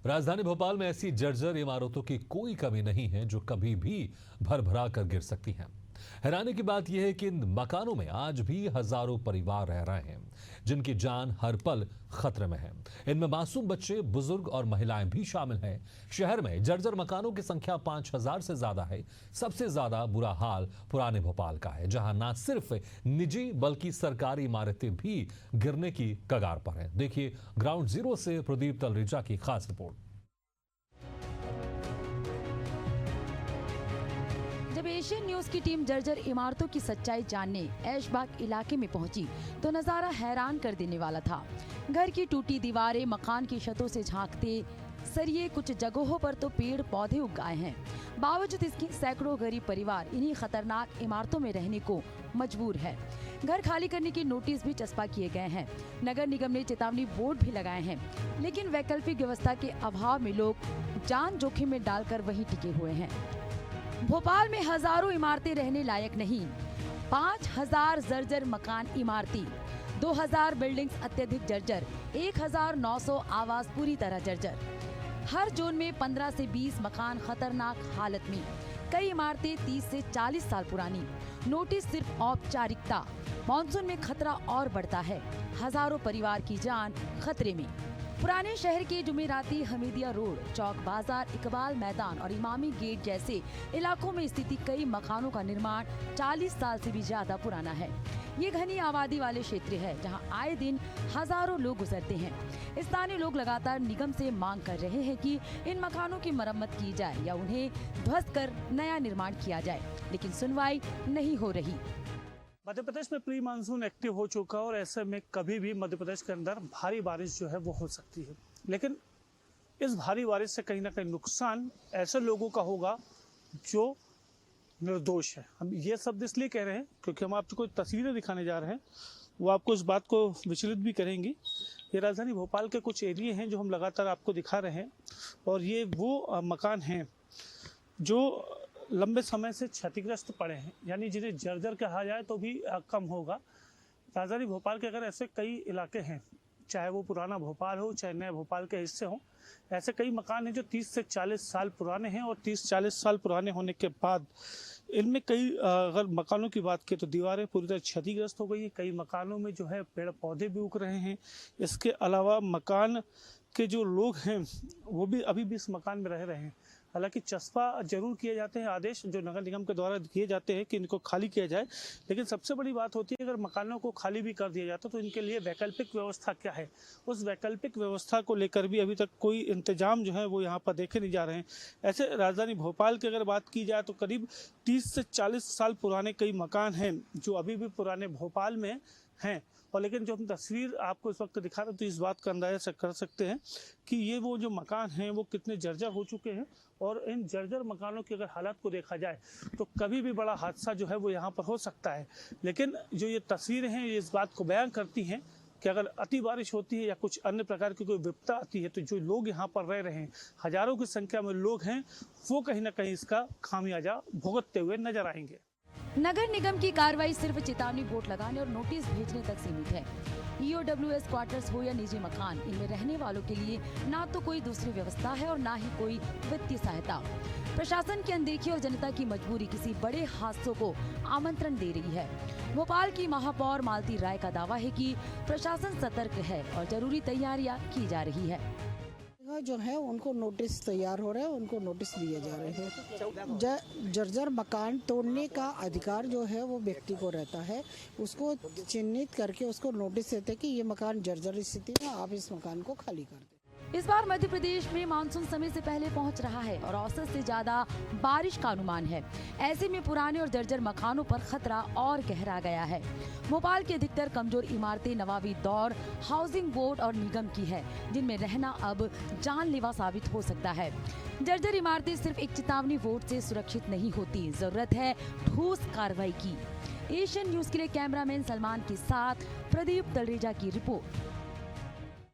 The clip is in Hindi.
राजधानी भोपाल में ऐसी जर्जर इमारतों की कोई कमी नहीं है जो कभी भी भरभरा कर गिर सकती हैं। हैरानी की बात यह है कि इन मकानों में आज भी हजारों परिवार रह रहे हैं जिनकी जान हर पल खतरे में है। इनमें मासूम बच्चे, बुजुर्ग और महिलाएं भी शामिल हैं। शहर में जर्जर मकानों की संख्या 5000 से ज्यादा है। सबसे ज्यादा बुरा हाल पुराने भोपाल का है, जहां न सिर्फ निजी बल्कि सरकारी इमारतें भी गिरने की कगार पर हैं। देखिए ग्राउंड जीरो से प्रदीप तलरेजा की खास रिपोर्ट। जब एशियन न्यूज की टीम जर्जर इमारतों की सच्चाई जानने ऐशबाग इलाके में पहुंची तो नजारा हैरान कर देने वाला था। घर की टूटी दीवारें, मकान की छतों से झांकते सरिये, कुछ जगहों पर तो पेड़ पौधे उग गए हैं। बावजूद इसके सैकड़ों गरीब परिवार इन्हीं खतरनाक इमारतों में रहने को मजबूर है। घर खाली करने की नोटिस भी चस्पा किए गए हैं। नगर निगम ने चेतावनी बोर्ड भी लगाए हैं, लेकिन वैकल्पिक व्यवस्था के अभाव में लोग जान जोखिम में डालकर वहीं टिके हुए हैं। भोपाल में हजारों इमारतें रहने लायक नहीं, 5000 जर्जर मकान इमारती, 2000 बिल्डिंग्स अत्यधिक जर्जर, 1900 आवास पूरी तरह जर्जर। हर जोन में 15 से 20 मकान खतरनाक हालत में, कई इमारतें 30 से 40 साल पुरानी। नोटिस सिर्फ औपचारिकता। मानसून में खतरा और बढ़ता है, हजारों परिवार की जान खतरे में। पुराने शहर के जुमेराती, हमीदिया रोड, चौक बाजार, इकबाल मैदान और इमामी गेट जैसे इलाकों में स्थित कई मकानों का निर्माण 40 साल से भी ज्यादा पुराना है। ये घनी आबादी वाले क्षेत्र है जहां आए दिन हजारों लोग गुजरते हैं। स्थानीय लोग लगातार निगम से मांग कर रहे हैं कि इन मकानों की मरम्मत की जाए या उन्हें ध्वस्त कर नया निर्माण किया जाए, लेकिन सुनवाई नहीं हो रही। मध्य प्रदेश में प्री मानसून एक्टिव हो चुका और ऐसे में कभी भी मध्य प्रदेश के अंदर भारी बारिश जो है वो हो सकती है, लेकिन इस भारी बारिश से कहीं ना कहीं नुकसान ऐसे लोगों का होगा जो निर्दोष है। हम ये शब्द इसलिए कह रहे हैं क्योंकि हम आपको कोई तस्वीरें दिखाने जा रहे हैं, वो आपको इस बात को विचलित भी करेंगी। ये राजधानी भोपाल के कुछ एरिए हैं जो हम लगातार आपको दिखा रहे हैं, और ये वो मकान हैं जो लंबे समय से क्षतिग्रस्त पड़े हैं, यानी जिन्हें जर्जर कहा जाए तो भी कम होगा। राजधानी भोपाल के अगर ऐसे कई इलाके हैं, चाहे वो पुराना भोपाल हो चाहे नए भोपाल के हिस्से हों, ऐसे कई मकान हैं जो 30 से 40 साल पुराने हैं, और 30-40 साल पुराने होने के बाद इनमें कई अगर मकानों की बात करें तो दीवारें पूरी तरह क्षतिग्रस्त हो गई हैं। कई मकानों में जो है पेड़ पौधे भी उग रहे हैं। इसके अलावा मकान के जो लोग हैं वो भी अभी भी इस मकान में रह रहे हैं। हालांकि चस्पा जरूर किए जाते हैं, आदेश जो नगर निगम के द्वारा किए जाते हैं कि इनको खाली किया जाए, लेकिन सबसे बड़ी बात होती है अगर मकानों को खाली भी कर दिया जाता तो इनके लिए वैकल्पिक व्यवस्था क्या है। उस वैकल्पिक व्यवस्था को लेकर भी अभी तक कोई इंतजाम जो है वो यहाँ पर देखे नहीं जा रहे हैं। ऐसे राजधानी भोपाल की अगर बात की जाए तो करीब 30 से 40 साल पुराने कई मकान हैं जो अभी भी पुराने भोपाल में हैं, और लेकिन जो हम तस्वीर आपको इस वक्त दिखा रहे हैं तो इस बात का अंदाजा कर सकते हैं कि ये वो जो मकान हैं वो कितने जर्जर हो चुके हैं। और इन जर्जर मकानों की अगर हालत को देखा जाए तो कभी भी बड़ा हादसा जो है वो यहाँ पर हो सकता है। लेकिन जो ये तस्वीरें हैं ये इस बात को बयान करती हैं कि अगर अति बारिश होती है या कुछ अन्य प्रकार की कोई विपदा आती है तो जो लोग यहाँ पर रह रहे हैं, हजारों की संख्या में लोग हैं, वो कहीं ना कहीं इसका खामियाजा भुगतते हुए नजर आएंगे। नगर निगम की कार्रवाई सिर्फ चेतावनी बोर्ड लगाने और नोटिस भेजने तक सीमित है। EOWS क्वार्टर्स हो या निजी मकान, इनमें रहने वालों के लिए ना तो कोई दूसरी व्यवस्था है और ना ही कोई वित्तीय सहायता। प्रशासन की अनदेखी और जनता की मजबूरी किसी बड़े हादसों को आमंत्रण दे रही है। भोपाल की महापौर मालती राय का दावा है कि प्रशासन सतर्क है और जरूरी तैयारियां की जा रही है। जो है उनको नोटिस तैयार हो रहे हैं, उनको नोटिस दिए जा रहे हैं। जर्जर मकान तोड़ने का अधिकार जो है वो व्यक्ति को रहता है, उसको चिन्हित करके उसको नोटिस देते हैं कि ये मकान जर्जर स्थिति में, आप इस मकान को खाली कर दें। इस बार मध्य प्रदेश में मानसून समय से पहले पहुंच रहा है और औसत से ज्यादा बारिश का अनुमान है। ऐसे में पुराने और जर्जर मकानों पर खतरा और गहरा गया है। भोपाल की अधिकतर कमजोर इमारतें नवाबी दौर, हाउसिंग बोर्ड और निगम की है, जिनमें रहना अब जानलेवा साबित हो सकता है। जर्जर इमारतें सिर्फ एक चेतावनी बोर्ड से सुरक्षित नहीं होती, जरूरत है ठोस कार्रवाई की। एशियन न्यूज के लिए कैमरामैन सलमान के साथ प्रदीप तलरेजा की रिपोर्ट।